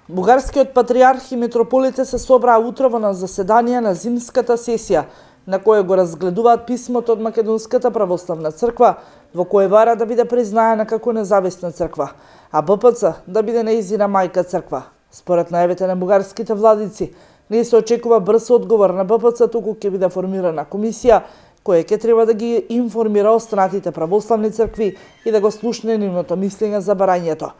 Бугарскиот патриарх и митрополите се собраа утрово на заседание на зимската сесија, на кое го разгледуваат писмото од Македонската православна црква, во кое бара да биде признаена како независна црква, а БПЦ да биде нејзина мајка црква. Според најавите на бугарските владици, не се очекува брз одговор на БПЦ, туку ќе биде формирана комисија која ќе треба да ги информира останатите православни цркви и да го слушне нивното мислење за барањето.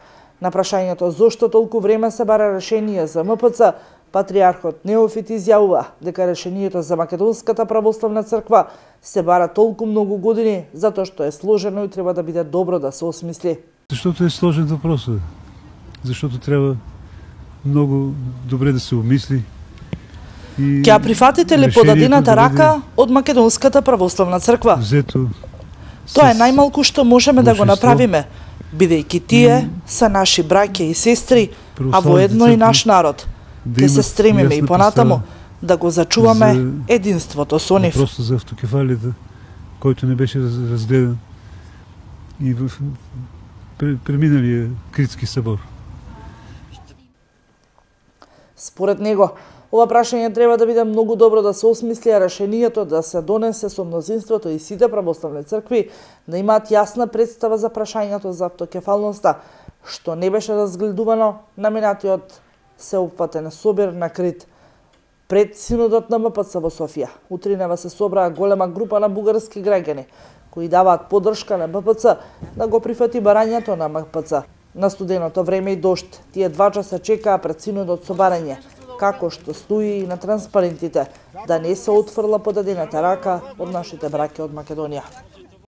На прашањето зошто толку време се бара решение за МПЦ, патриархот Неофит изјавува дека решението за Македонската православна црква се бара толку многу години затоа што е сложено и треба да биде добро да се осмисли. Защото е сложен въпросът. Защото трябва много добре да се обмисли. Ќе прифатите ли подадената рака од Македонската православна црква? Тоа е најмалку што можеме да го направиме, бидејќи тие се наши браќа и сестри, а воедно и наш народ. Ќе се стремиме и понатаму да го зачуваме единството со нив. Въпросът за автокефалията, който не беше разгледан и в преминалия Критски събор. Според него, ова прашање треба да биде многу добро да се осмисли, а решението да се донесе со мнозинството и сите православни цркви да имаат јасна представа за прашањето за автокефалноста, што не беше разгледувано на минатиот сеопфатен собир на Крит пред синодот на МПЦ во Софија. Утринава се собраа голема група на бугарски граѓани кои даваат поддршка на МПЦ да го прифати барањето на МПЦ. На студеното време и дожд, тие 2 часа чекаа пред синодот со барање, како што стои и на транспарентите, да не се отфрла подадената рака од нашите браќа од Македонија.